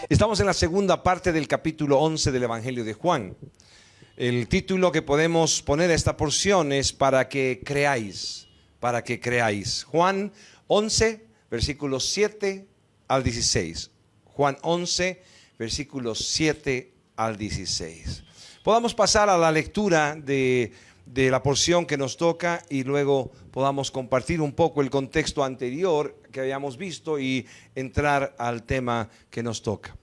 Estamos en la segunda parte del capítulo 11 del Evangelio de Juan. El título que podemos poner a esta porción es para que creáis, para que creáis. Juan 11, versículos 7 al 16. Juan 11, versículos 7 al 16. Podamos pasar a la lectura de la porción que nos toca y luego podamos compartir un poco el contexto anterior que habíamos visto y entrar al tema que nos toca.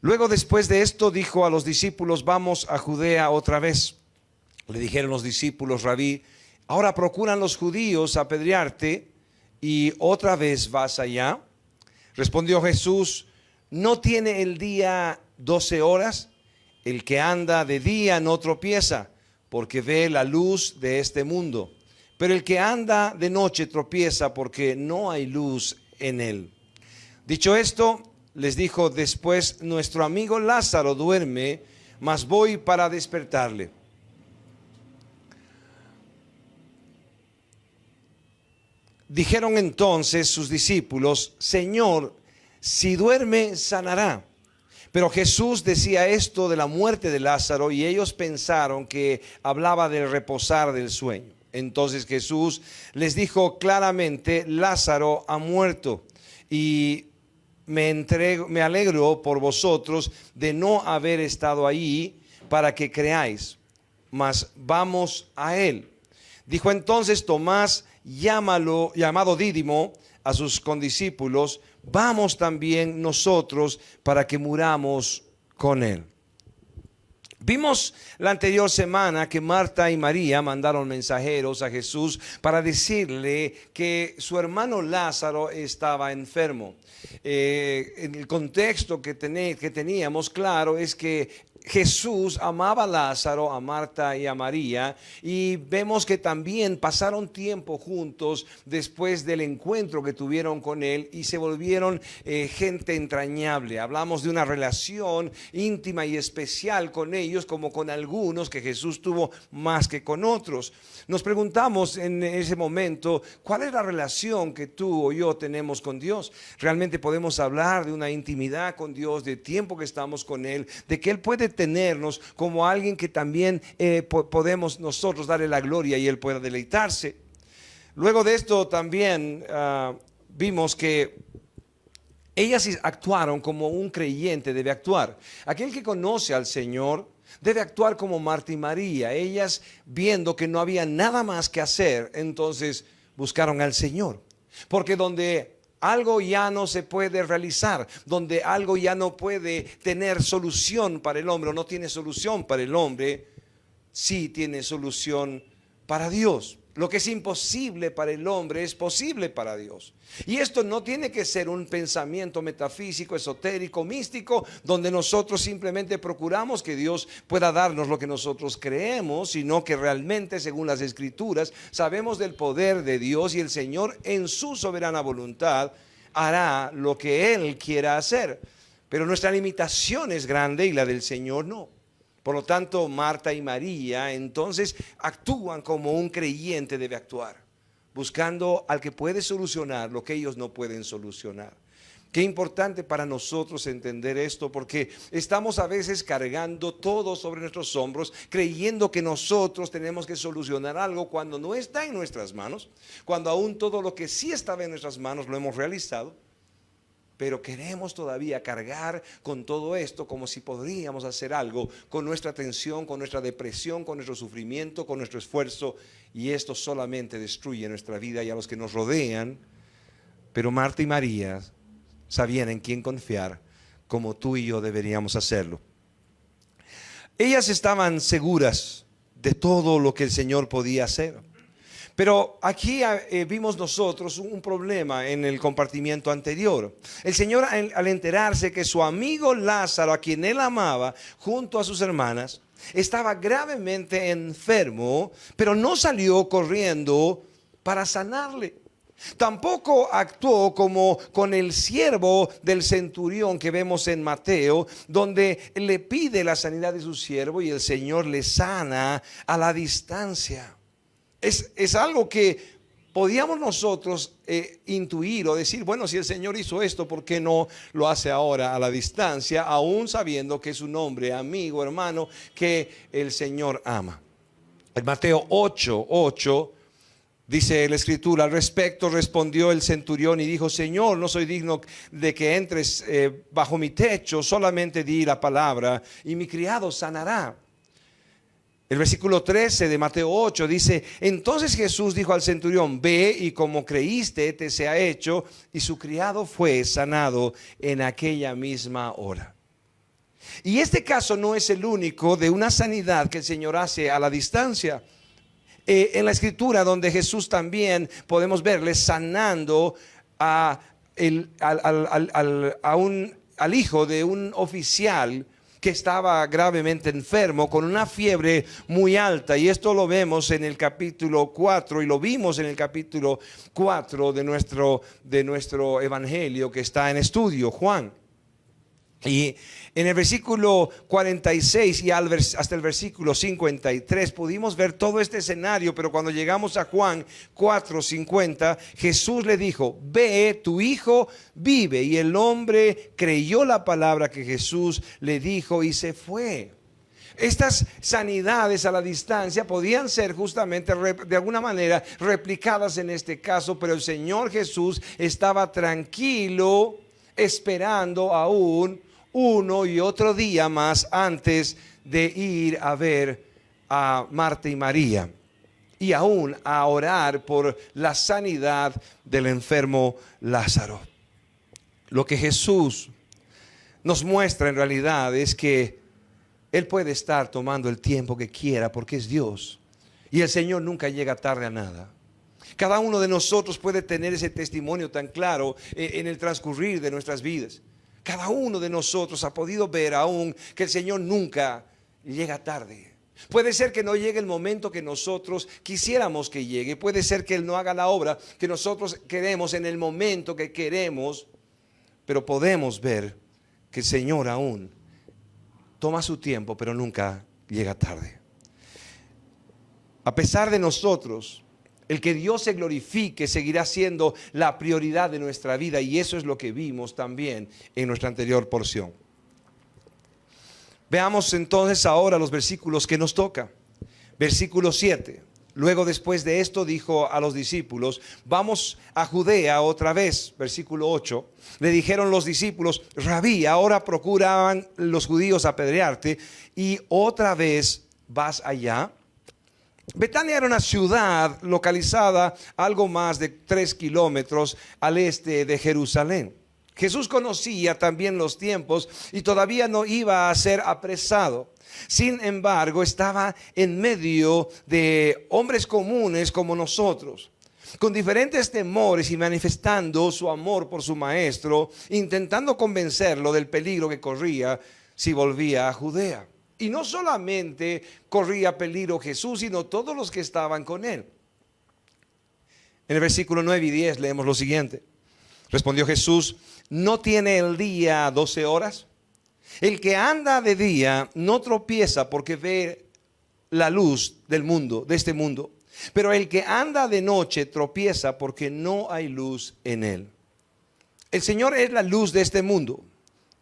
Luego, después de esto, dijo a los discípulos: vamos a Judea otra vez. Le dijeron los discípulos: Rabí, ahora procuran los judíos apedrearte y otra vez vas allá. Respondió Jesús: ¿no tiene el día 12 horas? El que anda de día no tropieza, porque ve la luz de este mundo. Pero el que anda de noche tropieza, porque no hay luz en él. Dicho esto, les dijo después: nuestro amigo Lázaro duerme, mas voy para despertarle. Dijeron entonces sus discípulos: Señor, si duerme, sanará. Pero Jesús decía esto de la muerte de Lázaro, y ellos pensaron que hablaba del reposar del sueño. Entonces Jesús les dijo claramente: Lázaro ha muerto, y me alegro por vosotros de no haber estado allí para que creáis, mas vamos a él. Dijo entonces Tomás, llamado Dídimo, a sus condiscípulos: vamos también nosotros para que muramos con él. Vimos la anterior semana que Marta y María mandaron mensajeros a Jesús para decirle que su hermano Lázaro estaba enfermo. En el contexto que teníamos claro es que Jesús amaba a Lázaro, a Marta y a María, y vemos que también pasaron tiempo juntos después del encuentro que tuvieron con él y se volvieron gente entrañable. Hablamos de una relación íntima y especial con ellos, como con algunos que Jesús tuvo más que con otros. Nos preguntamos en ese momento: ¿cuál es la relación que tú o yo tenemos con Dios? ¿Realmente podemos hablar de una intimidad con Dios, de tiempo que estamos con Él, de que Él puede tenernos como alguien que también podemos nosotros darle la gloria y Él pueda deleitarse? Luego de esto también vimos que ellas actuaron como un creyente debe actuar. Aquel que conoce al Señor debe actuar como Marta y María. Ellas, viendo que no había nada más que hacer, entonces buscaron al Señor. Porque donde algo ya no se puede realizar, donde algo ya no puede tener solución para el hombre, o no tiene solución para el hombre, sí tiene solución para Dios. Lo que es imposible para el hombre es posible para Dios. Y esto no tiene que ser un pensamiento metafísico, esotérico, místico, donde nosotros simplemente procuramos que Dios pueda darnos lo que nosotros creemos, sino que realmente, según las Escrituras, sabemos del poder de Dios, y el Señor en su soberana voluntad hará lo que Él quiera hacer. Pero nuestra limitación es grande y la del Señor no. Por lo tanto, Marta y María entonces actúan como un creyente debe actuar, buscando al que puede solucionar lo que ellos no pueden solucionar. Qué importante para nosotros entender esto, porque estamos a veces cargando todo sobre nuestros hombros, creyendo que nosotros tenemos que solucionar algo cuando no está en nuestras manos, cuando aún todo lo que sí estaba en nuestras manos lo hemos realizado. Pero queremos todavía cargar con todo esto como si podríamos hacer algo con nuestra tensión, con nuestra depresión, con nuestro sufrimiento, con nuestro esfuerzo. Y esto solamente destruye nuestra vida y a los que nos rodean. Pero Marta y María sabían en quién confiar, como tú y yo deberíamos hacerlo. Ellas estaban seguras de todo lo que el Señor podía hacer. Pero aquí vimos nosotros un problema en el compartimiento anterior. El Señor, al enterarse que su amigo Lázaro, a quien Él amaba, junto a sus hermanas, estaba gravemente enfermo, pero no salió corriendo para sanarle. Tampoco actuó como con el siervo del centurión que vemos en Mateo, donde le pide la sanidad de su siervo y el Señor le sana a la distancia. Es algo que podíamos nosotros intuir o decir, bueno, si el Señor hizo esto, ¿por qué no lo hace ahora a la distancia, aún sabiendo que es un hombre, amigo, hermano, que el Señor ama? En Mateo 8:8 dice la Escritura: al respecto respondió el centurión y dijo: Señor, no soy digno de que entres bajo mi techo, solamente di la palabra y mi criado sanará. El versículo 13 de Mateo 8 dice: entonces Jesús dijo al centurión: ve, y como creíste te sea hecho. Y su criado fue sanado en aquella misma hora. Y este caso no es el único de una sanidad que el Señor hace a la distancia. En la Escritura, donde Jesús también podemos verle sanando al hijo de un oficial que estaba gravemente enfermo con una fiebre muy alta. Y esto lo vemos en el capítulo 4 y lo vimos en el capítulo 4 de nuestro evangelio que está en estudio, Juan. Y en el versículo 46 y hasta el versículo 53 pudimos ver todo este escenario, pero cuando llegamos a Juan 4:50, Jesús le dijo: ve, tu hijo vive. Y el hombre creyó la palabra que Jesús le dijo y se fue. Estas sanidades a la distancia podían ser justamente de alguna manera replicadas en este caso, pero el Señor Jesús estaba tranquilo, esperando aún uno y otro día más antes de ir a ver a Marta y María y aún a orar por la sanidad del enfermo Lázaro. Lo que Jesús nos muestra en realidad es que Él puede estar tomando el tiempo que quiera porque es Dios, y el Señor nunca llega tarde a nada. Cada uno de nosotros puede tener ese testimonio tan claro en el transcurrir de nuestras vidas. Cada uno de nosotros ha podido ver aún que el Señor nunca llega tarde. Puede ser que no llegue el momento que nosotros quisiéramos que llegue. Puede ser que Él no haga la obra que nosotros queremos en el momento que queremos. Pero podemos ver que el Señor aún toma su tiempo, pero nunca llega tarde. A pesar de nosotros, el que Dios se glorifique seguirá siendo la prioridad de nuestra vida, y eso es lo que vimos también en nuestra anterior porción. Veamos entonces ahora los versículos que nos toca. Versículo 7. Luego, después de esto, dijo a los discípulos: vamos a Judea otra vez. Versículo 8. Le dijeron los discípulos: Rabí, ahora procuraban los judíos apedrearte, y otra vez vas allá. Betania era una ciudad localizada algo más de 3 kilómetros al este de Jerusalén. Jesús conocía también los tiempos y todavía no iba a ser apresado. Sin embargo, estaba en medio de hombres comunes como nosotros, con diferentes temores, y manifestando su amor por su maestro, intentando convencerlo del peligro que corría si volvía a Judea. Y no solamente corría peligro Jesús, sino todos los que estaban con él. En el versículo 9 y 10 leemos lo siguiente: respondió Jesús: ¿no tiene el día 12 horas? El que anda de día no tropieza porque ve la luz del mundo, de este mundo. Pero el que anda de noche tropieza porque no hay luz en él. El Señor es la luz de este mundo.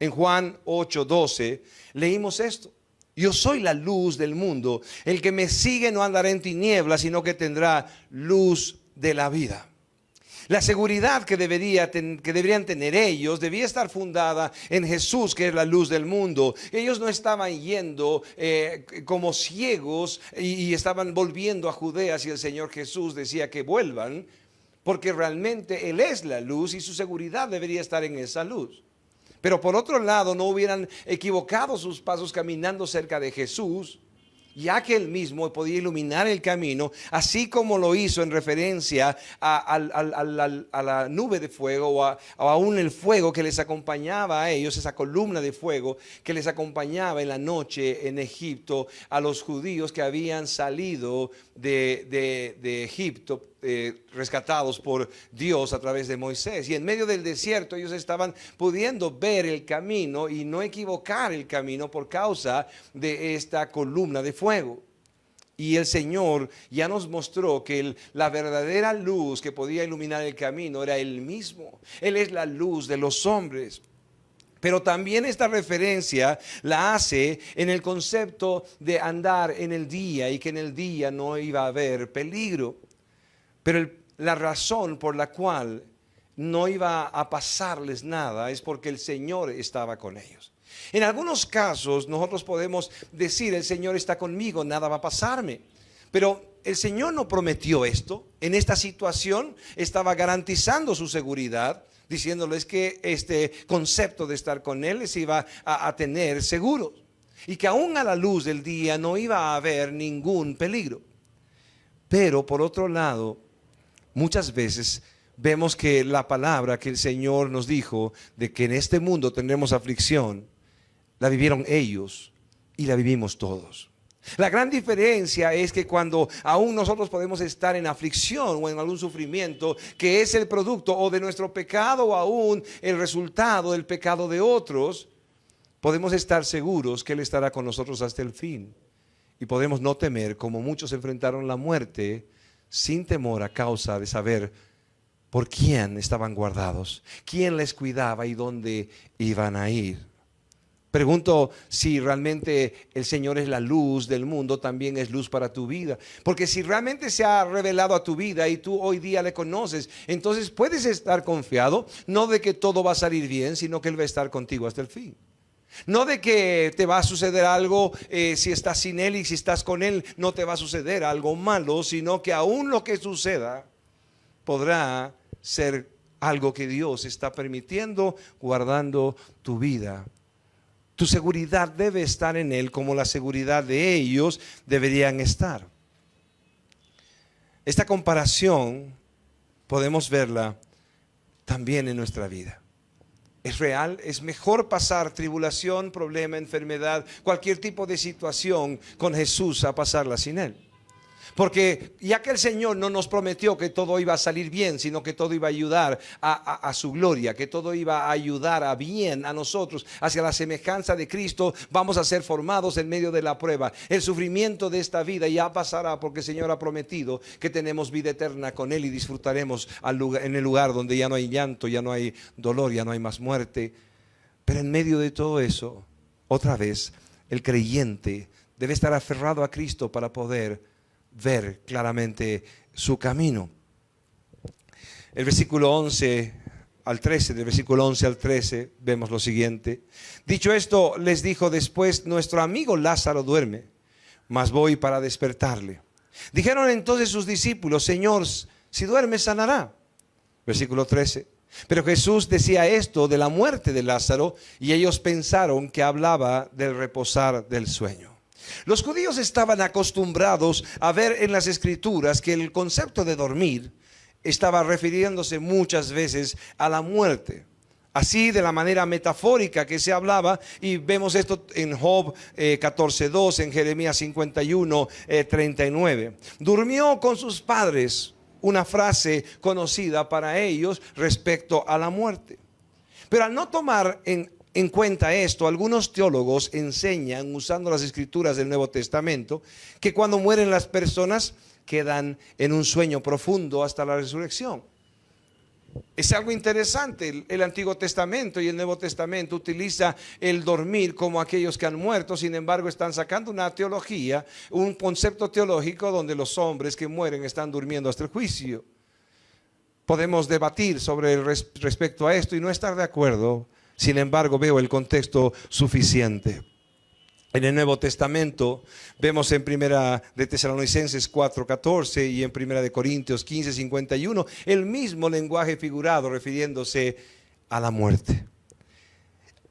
En Juan 8:12 leímos esto: yo soy la luz del mundo. El que me sigue no andará en tinieblas, sino que tendrá luz de la vida. La seguridad que deberían tener ellos debía estar fundada en Jesús, que es la luz del mundo. Ellos no estaban yendo como ciegos y estaban volviendo a Judea si el Señor Jesús decía que vuelvan, porque realmente Él es la luz y su seguridad debería estar en esa luz. Pero por otro lado, no hubieran equivocado sus pasos caminando cerca de Jesús, ya que Él mismo podía iluminar el camino, así como lo hizo en referencia a la nube de fuego o aún el fuego que les acompañaba a ellos, esa columna de fuego que les acompañaba en la noche en Egipto a los judíos que habían salido de Egipto, rescatados por Dios a través de Moisés. Y en medio del desierto ellos estaban pudiendo ver el camino y no equivocar el camino por causa de esta columna de fuego. Y el Señor ya nos mostró que la verdadera luz que podía iluminar el camino era Él mismo. Él es la luz de los hombres. Pero también esta referencia la hace en el concepto de andar en el día y que en el día no iba a haber peligro. Pero la razón por la cual no iba a pasarles nada es porque el Señor estaba con ellos. En algunos casos nosotros podemos decir, el Señor está conmigo, nada va a pasarme. Pero el Señor no prometió esto. En esta situación estaba garantizando su seguridad, diciéndoles que este concepto de estar con Él les iba a tener seguros. Y que aún a la luz del día no iba a haber ningún peligro. Pero por otro lado, muchas veces vemos que la palabra que el Señor nos dijo de que en este mundo tendremos aflicción, la vivieron ellos y la vivimos todos. La gran diferencia es que cuando aún nosotros podemos estar en aflicción o en algún sufrimiento que es el producto o de nuestro pecado o aún el resultado del pecado de otros, podemos estar seguros que Él estará con nosotros hasta el fin. Y podemos no temer, como muchos enfrentaron la muerte sin temor a causa de saber por quién estaban guardados, quién les cuidaba y dónde iban a ir. Pregunto si realmente el Señor es la luz del mundo, también es luz para tu vida. Porque si realmente se ha revelado a tu vida y tú hoy día le conoces, entonces puedes estar confiado, no de que todo va a salir bien, sino que Él va a estar contigo hasta el fin. No de que te va a suceder algo si estás sin Él, y si estás con Él no te va a suceder algo malo, sino que aún lo que suceda podrá ser algo que Dios está permitiendo, guardando tu vida. Tu seguridad debe estar en Él como la seguridad de ellos deberían estar. Esta comparación podemos verla también en nuestra vida. Es real, es mejor pasar tribulación, problema, enfermedad, cualquier tipo de situación con Jesús a pasarla sin Él. Porque ya que el Señor no nos prometió que todo iba a salir bien, sino que todo iba a ayudar a su gloria, que todo iba a ayudar a bien a nosotros, hacia la semejanza de Cristo, vamos a ser formados en medio de la prueba. El sufrimiento de esta vida ya pasará porque el Señor ha prometido que tenemos vida eterna con Él y disfrutaremos en el lugar donde ya no hay llanto, ya no hay dolor, ya no hay más muerte. Pero en medio de todo eso, otra vez, el creyente debe estar aferrado a Cristo para poder ver claramente su camino. El versículo 11 al 13, del versículo 11 al 13, vemos lo siguiente. Dicho esto, les dijo después: nuestro amigo Lázaro duerme, mas voy para despertarle. Dijeron entonces sus discípulos: Señor, si duerme sanará. Versículo 13. Pero Jesús decía esto de la muerte de Lázaro, y ellos pensaron que hablaba del reposar del sueño. Los judíos estaban acostumbrados a ver en las escrituras que el concepto de dormir estaba refiriéndose muchas veces a la muerte. Así de la manera metafórica que se hablaba, y vemos esto en Job 14:2, en Jeremías 51:39. Durmió con sus padres, una frase conocida para ellos respecto a la muerte. Pero al no tomar en cuenta esto, algunos teólogos enseñan, usando las escrituras del Nuevo Testamento, que cuando mueren las personas quedan en un sueño profundo hasta la resurrección. Es algo interesante. El Antiguo Testamento y el Nuevo Testamento utiliza el dormir como aquellos que han muerto. Sin embargo, están sacando una teología, un concepto teológico donde los hombres que mueren están durmiendo hasta el juicio. Podemos debatir sobre respecto a esto y no estar de acuerdo. Sin embargo, veo el contexto suficiente. En el Nuevo Testamento vemos en Primera de Tesalonicenses 4:14 y en Primera de Corintios 15:51 el mismo lenguaje figurado refiriéndose a la muerte.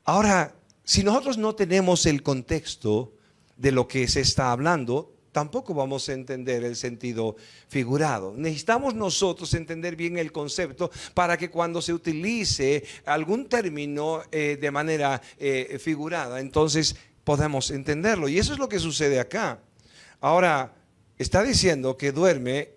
Ahora, si nosotros no tenemos el contexto de lo que se está hablando, tampoco vamos a entender el sentido figurado. Necesitamos nosotros entender bien el concepto para que cuando se utilice algún término de manera figurada, entonces podemos entenderlo. Y eso es lo que sucede acá. Ahora, está diciendo que duerme,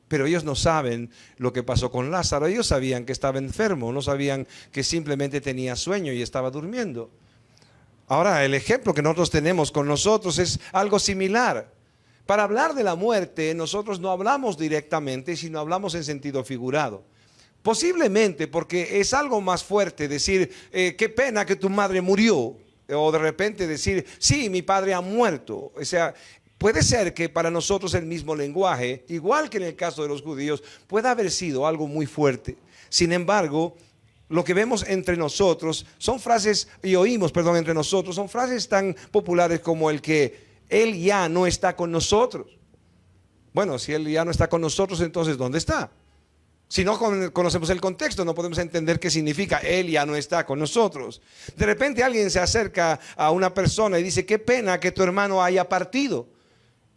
pero ellos no saben lo que pasó con Lázaro. Ellos sabían que estaba enfermo, no sabían que simplemente tenía sueño y estaba durmiendo. Ahora, el ejemplo que nosotros tenemos con nosotros es algo similar. Para hablar de la muerte, nosotros no hablamos directamente, sino hablamos en sentido figurado. Posiblemente porque es algo más fuerte decir, qué pena que tu madre murió. O de repente decir, sí, mi padre ha muerto. O sea, puede ser que para nosotros el mismo lenguaje, igual que en el caso de los judíos, pueda haber sido algo muy fuerte. Sin embargo, lo que vemos entre nosotros son frases, y oímos, perdón, entre nosotros, son frases tan populares como el que Él ya no está con nosotros. Bueno, si Él ya no está con nosotros, entonces ¿dónde está? Si no conocemos el contexto, no podemos entender qué significa Él ya no está con nosotros. De repente alguien se acerca a una persona y dice, qué pena que tu hermano haya partido.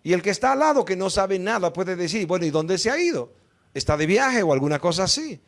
Y el que está al lado, que no sabe nada, puede decir, bueno, ¿y dónde se ha ido? ¿Está de viaje o alguna cosa así?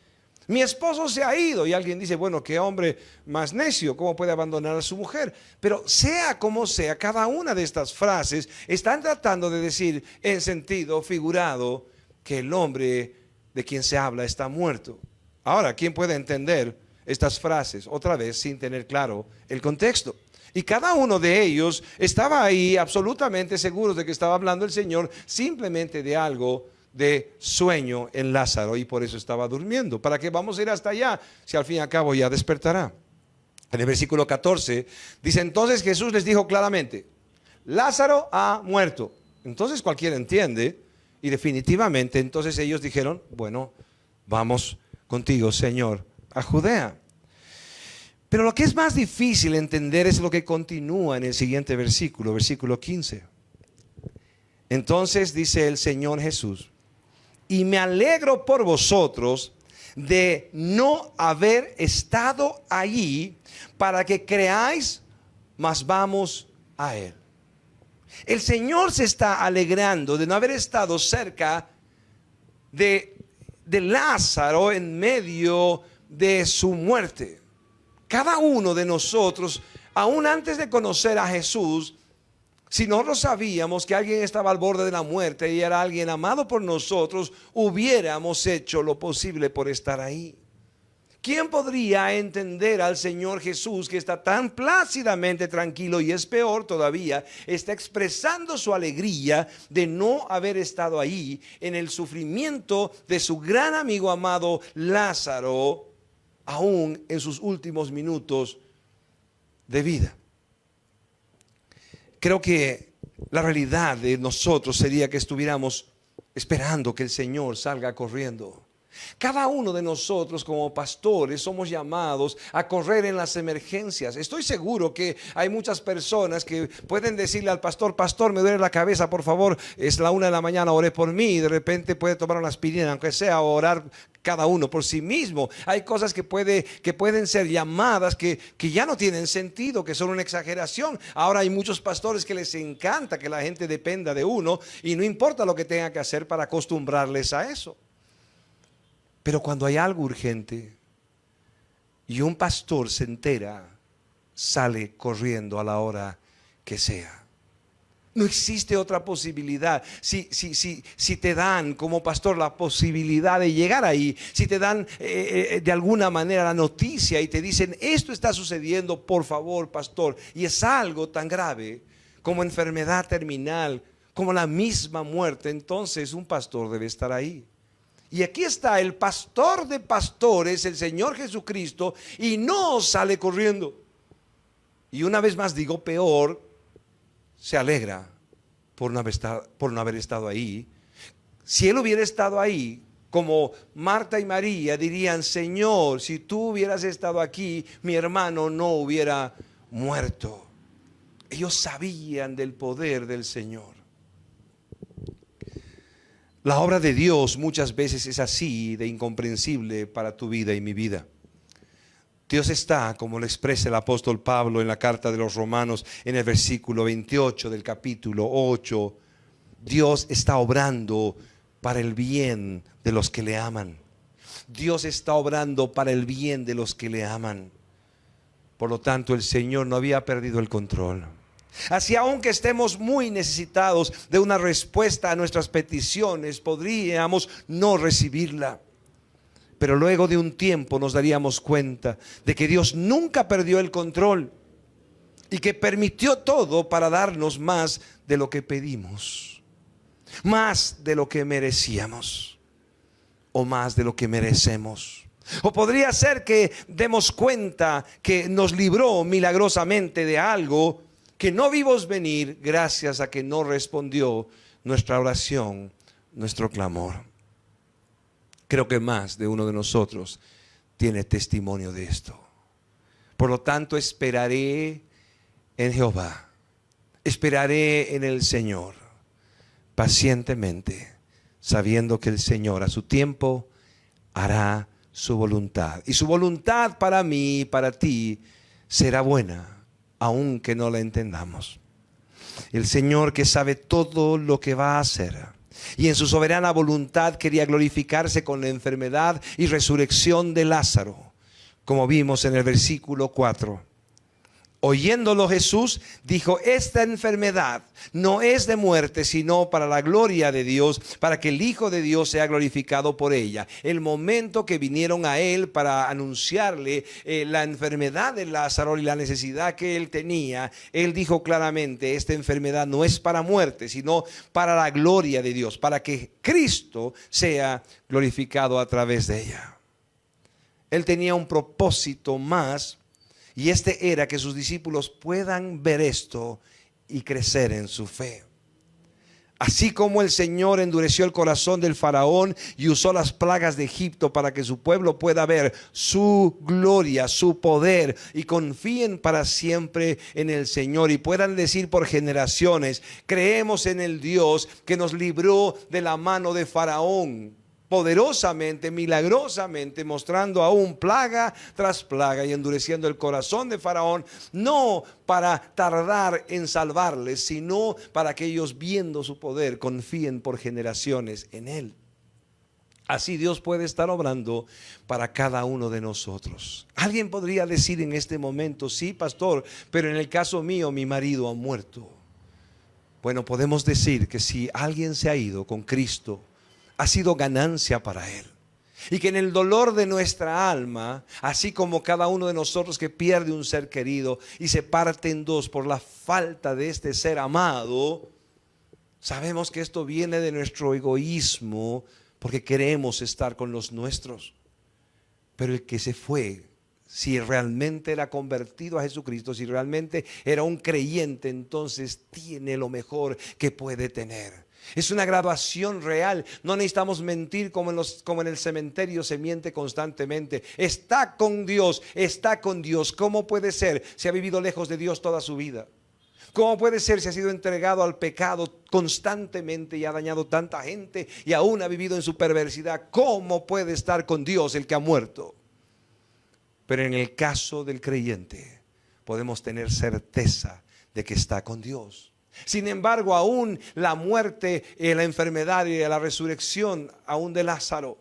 Mi esposo se ha ido. Y alguien dice, bueno, qué hombre más necio, ¿cómo puede abandonar a su mujer? Pero sea como sea, cada una de estas frases están tratando de decir en sentido figurado que el hombre de quien se habla está muerto. Ahora, ¿quién puede entender estas frases otra vez sin tener claro el contexto? Y cada uno de ellos estaba ahí absolutamente seguros de que estaba hablando el Señor simplemente de algo de sueño en Lázaro, y por eso estaba durmiendo. ¿Para qué vamos a ir hasta allá si al fin y al cabo ya despertará? En el versículo 14 dice, entonces Jesús les dijo claramente, Lázaro ha muerto. Entonces cualquiera entiende, y definitivamente entonces ellos dijeron, bueno, vamos contigo, Señor, a Judea. Pero lo que es más difícil entender es lo que continúa en el siguiente versículo, versículo 15. Entonces dice el Señor Jesús, y me alegro por vosotros de no haber estado allí para que creáis, mas vamos a Él. El Señor se está alegrando de no haber estado cerca de Lázaro en medio de su muerte. Cada uno de nosotros, aún antes de conocer a Jesús, si nosotros sabíamos que alguien estaba al borde de la muerte y era alguien amado por nosotros, hubiéramos hecho lo posible por estar ahí. ¿Quién podría entender al Señor Jesús, que está tan plácidamente tranquilo, y es peor todavía, está expresando su alegría de no haber estado ahí en el sufrimiento de su gran amigo amado Lázaro, aún en sus últimos minutos de vida? Creo que la realidad de nosotros sería que estuviéramos esperando que el Señor salga corriendo. Cada uno de nosotros como pastores somos llamados a correr en las emergencias. Estoy seguro que hay muchas personas que pueden decirle al pastor, pastor, me duele la cabeza, por favor, es la 1 de la mañana, oré por mí, y de repente puede tomar una aspirina, aunque sea orar cada uno por sí mismo. Hay cosas que pueden ser llamadas que ya no tienen sentido, que son una exageración. Ahora hay muchos pastores que les encanta que la gente dependa de uno, y no importa lo que tenga que hacer para acostumbrarles a eso. Pero cuando hay algo urgente y un pastor se entera, sale corriendo a la hora que sea. No existe otra posibilidad. Si te dan como pastor la posibilidad de llegar ahí, si te dan de alguna manera la noticia y te dicen, esto está sucediendo, por favor, pastor, y es algo tan grave como enfermedad terminal, como la misma muerte, entonces un pastor debe estar ahí. Y aquí está el pastor de pastores, el Señor Jesucristo, y no sale corriendo. Y una vez más digo, peor, se alegra por no haber estado ahí. Si Él hubiera estado ahí, como Marta y María dirían, Señor, si tú hubieras estado aquí, mi hermano no hubiera muerto. Ellos sabían del poder del Señor. La obra de Dios muchas veces es así de incomprensible para tu vida y mi vida. Dios está, como lo expresa el apóstol Pablo en la carta de los Romanos, en el versículo 28 del capítulo 8. Dios está obrando para el bien de los que le aman. Dios está obrando para el bien de los que le aman. Por lo tanto, el Señor no había perdido el control. Así, aunque estemos muy necesitados de una respuesta a nuestras peticiones, podríamos no recibirla. Pero luego de un tiempo nos daríamos cuenta de que Dios nunca perdió el control y que permitió todo para darnos más de lo que pedimos. más de lo que merecíamos o más de lo que merecemos. O podría ser que demos cuenta que nos libró milagrosamente de algo que no vimos venir gracias a que no respondió nuestra oración, nuestro clamor. Creo que más de uno de nosotros tiene testimonio de esto. Por lo tanto, esperaré en Jehová, esperaré en el Señor pacientemente, sabiendo que el Señor a su tiempo hará su voluntad. Y su voluntad para mí y para ti será buena, aunque no la entendamos. El Señor, que sabe todo lo que va a hacer, y en su soberana voluntad quería glorificarse con la enfermedad y resurrección de Lázaro, como vimos en el versículo 4. Oyéndolo Jesús dijo: esta enfermedad no es de muerte, sino para la gloria de Dios, para que el Hijo de Dios sea glorificado por ella. El momento que vinieron a él para anunciarle la enfermedad de Lázaro y la necesidad que él tenía, él dijo claramente: esta enfermedad no es para muerte, sino para la gloria de Dios, para que Cristo sea glorificado a través de ella. Él tenía un propósito más, y este era que sus discípulos puedan ver esto y crecer en su fe. Así como el Señor endureció el corazón del faraón y usó las plagas de Egipto para que su pueblo pueda ver su gloria, su poder, y confíen para siempre en el Señor y puedan decir por generaciones: creemos en el Dios que nos libró de la mano de faraón, poderosamente, milagrosamente, mostrando aún plaga tras plaga y endureciendo el corazón de Faraón, no para tardar en salvarles, sino para que ellos, viendo su poder, confíen por generaciones en Él. Así Dios puede estar obrando para cada uno de nosotros. Alguien podría decir en este momento: sí, pastor, pero en el caso mío mi marido ha muerto. Bueno, podemos decir que si alguien se ha ido con Cristo, ha sido ganancia para él. Y que en el dolor de nuestra alma, así como cada uno de nosotros que pierde un ser querido y se parte en dos por la falta de este ser amado, sabemos que esto viene de nuestro egoísmo, porque queremos estar con los nuestros. Pero el que se fue, si realmente era convertido a Jesucristo, si realmente era un creyente, entonces tiene lo mejor que puede tener. Es una graduación real. No necesitamos mentir como en el cementerio se miente constantemente. Está con Dios, está con Dios. ¿Cómo puede ser si ha vivido lejos de Dios toda su vida? ¿Cómo puede ser si ha sido entregado al pecado constantemente y ha dañado tanta gente y aún ha vivido en su perversidad? ¿Cómo puede estar con Dios el que ha muerto? Pero en el caso del creyente podemos tener certeza de que está con Dios. Sin embargo, aún la muerte, la enfermedad y la resurrección aún de Lázaro,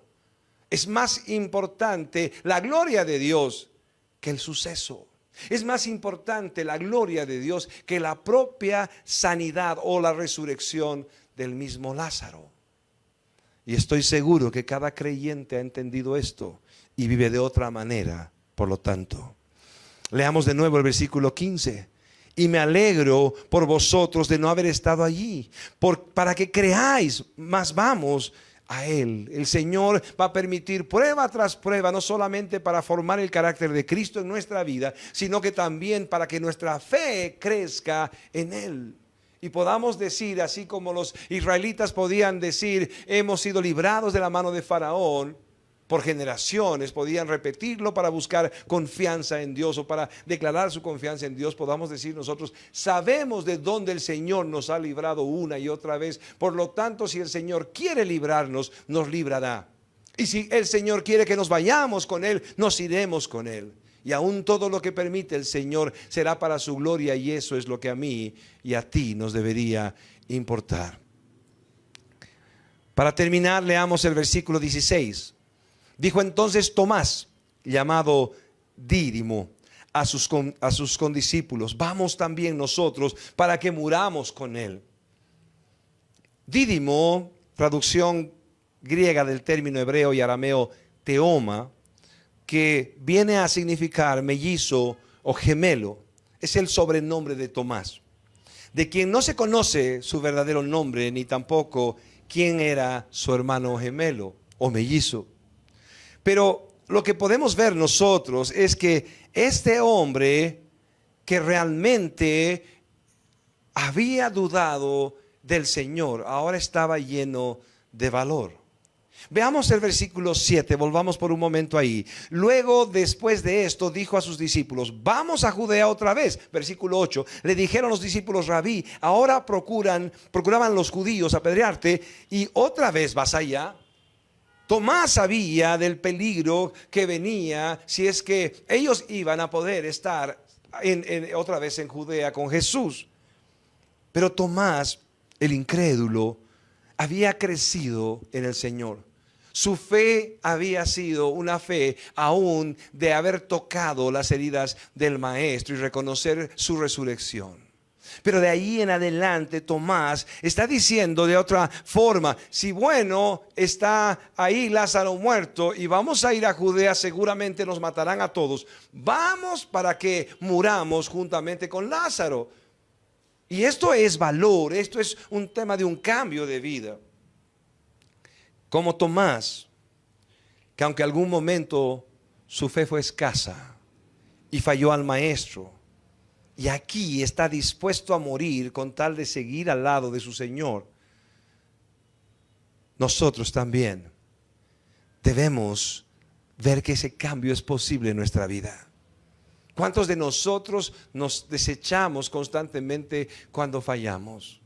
es más importante la gloria de Dios que el suceso. Es más importante la gloria de Dios que la propia sanidad o la resurrección del mismo Lázaro. Y estoy seguro que cada creyente ha entendido esto y vive de otra manera, por lo tanto. Leamos de nuevo el versículo 15. Y me alegro por vosotros de no haber estado allí, para que creáis, más vamos a Él. El Señor va a permitir prueba tras prueba, no solamente para formar el carácter de Cristo en nuestra vida, sino que también para que nuestra fe crezca en Él. Y podamos decir, así como los israelitas podían decir: hemos sido librados de la mano de Faraón. Por generaciones podían repetirlo para buscar confianza en Dios o para declarar su confianza en Dios. Podamos decir nosotros: sabemos de dónde el Señor nos ha librado una y otra vez. Por lo tanto, si el Señor quiere librarnos, nos librará. Y si el Señor quiere que nos vayamos con Él, nos iremos con Él. Y aún todo lo que permite el Señor será para su gloria, y eso es lo que a mí y a ti nos debería importar. Para terminar, leamos el versículo 16. Dijo entonces Tomás, llamado Dídimo, a sus condiscípulos: vamos también nosotros para que muramos con él. Dídimo, traducción griega del término hebreo y arameo teoma, que viene a significar mellizo o gemelo, es el sobrenombre de Tomás. de quien no se conoce su verdadero nombre, ni tampoco quién era su hermano gemelo o mellizo. Pero lo que podemos ver nosotros es que este hombre que realmente había dudado del Señor, ahora estaba lleno de valor. Veamos el versículo 7, volvamos por un momento ahí. Luego, después de esto, dijo a sus discípulos: vamos a Judea otra vez. Versículo 8, le dijeron los discípulos: Rabí, ahora procuraban los judíos apedrearte, y otra vez vas allá. Tomás sabía del peligro que venía si es que ellos iban a poder estar otra vez en Judea con Jesús. Pero Tomás, el incrédulo, había crecido en el Señor. Su fe había sido una fe aún de haber tocado las heridas del Maestro y reconocer su resurrección. Pero de ahí en adelante Tomás está diciendo de otra forma: si bueno, está ahí Lázaro muerto y vamos a ir a Judea, seguramente nos matarán a todos. Vamos para que muramos juntamente con Lázaro. Y esto es valor, esto es un tema de un cambio de vida. Como Tomás, que aunque algún momento su fe fue escasa y falló al Maestro, y aquí está dispuesto a morir con tal de seguir al lado de su Señor, nosotros también debemos ver que ese cambio es posible en nuestra vida. ¿Cuántos de nosotros nos desechamos constantemente cuando fallamos?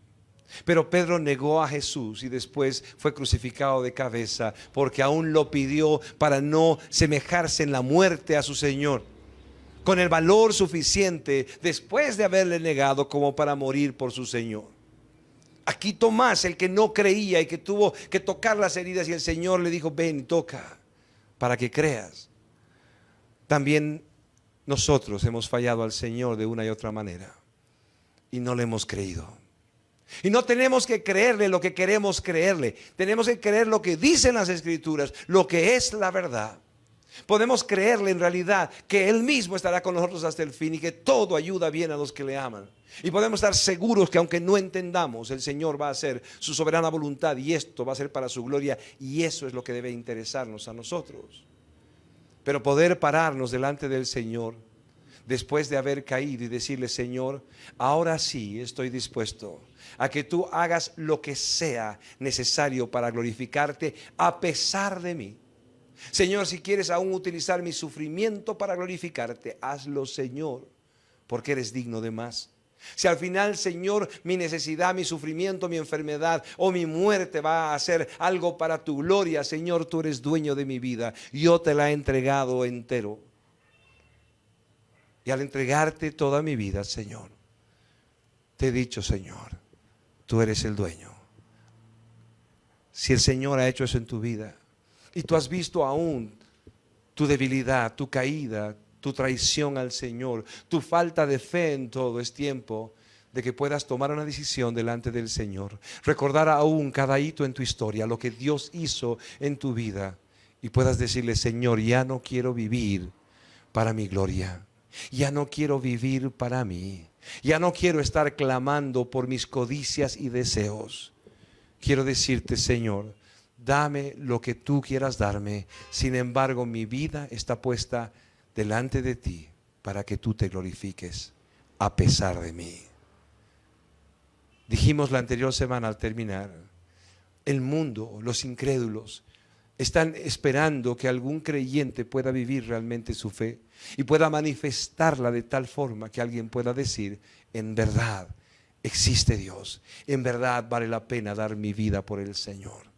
Pero Pedro negó a Jesús y después fue crucificado de cabeza, porque aún lo pidió para no semejarse en la muerte a su Señor, con el valor suficiente después de haberle negado como para morir por su Señor. Aquí Tomás, el que no creía y que tuvo que tocar las heridas, y el Señor le dijo: ven y toca para que creas. También nosotros hemos fallado al Señor de una y otra manera y no le hemos creído. Y no tenemos que creerle lo que queremos creerle. Tenemos que creer lo que dicen las Escrituras, lo que es la verdad. Podemos creerle en realidad que Él mismo estará con nosotros hasta el fin y que todo ayuda bien a los que le aman. Y podemos estar seguros que aunque no entendamos, el Señor va a hacer su soberana voluntad y esto va a ser para su gloria, y eso es lo que debe interesarnos a nosotros. Pero poder pararnos delante del Señor después de haber caído y decirle: Señor, ahora sí estoy dispuesto a que tú hagas lo que sea necesario para glorificarte a pesar de mí. Señor, si quieres aún utilizar mi sufrimiento para glorificarte, hazlo, Señor, porque eres digno de más. Si al final, Señor, mi necesidad, mi sufrimiento, mi enfermedad o mi muerte va a hacer algo para tu gloria, Señor, tú eres dueño de mi vida. Yo te la he entregado entero. Y al entregarte toda mi vida, Señor, te he dicho: Señor, tú eres el dueño. Si el Señor ha hecho eso en tu vida y tú has visto aún tu debilidad, tu caída, tu traición al Señor, tu falta de fe en todo, es tiempo de que puedas tomar una decisión delante del Señor. Recordar aún cada hito en tu historia, lo que Dios hizo en tu vida, y puedas decirle: Señor, ya no quiero vivir para mi gloria. Ya no quiero vivir para mí. Ya no quiero estar clamando por mis codicias y deseos. Quiero decirte: Señor, dame lo que tú quieras darme. Sin embargo, mi vida está puesta delante de ti para que tú te glorifiques a pesar de mí. Dijimos la anterior semana al terminar: el mundo, los incrédulos, están esperando que algún creyente pueda vivir realmente su fe y pueda manifestarla de tal forma que alguien pueda decir: en verdad existe Dios, en verdad vale la pena dar mi vida por el Señor.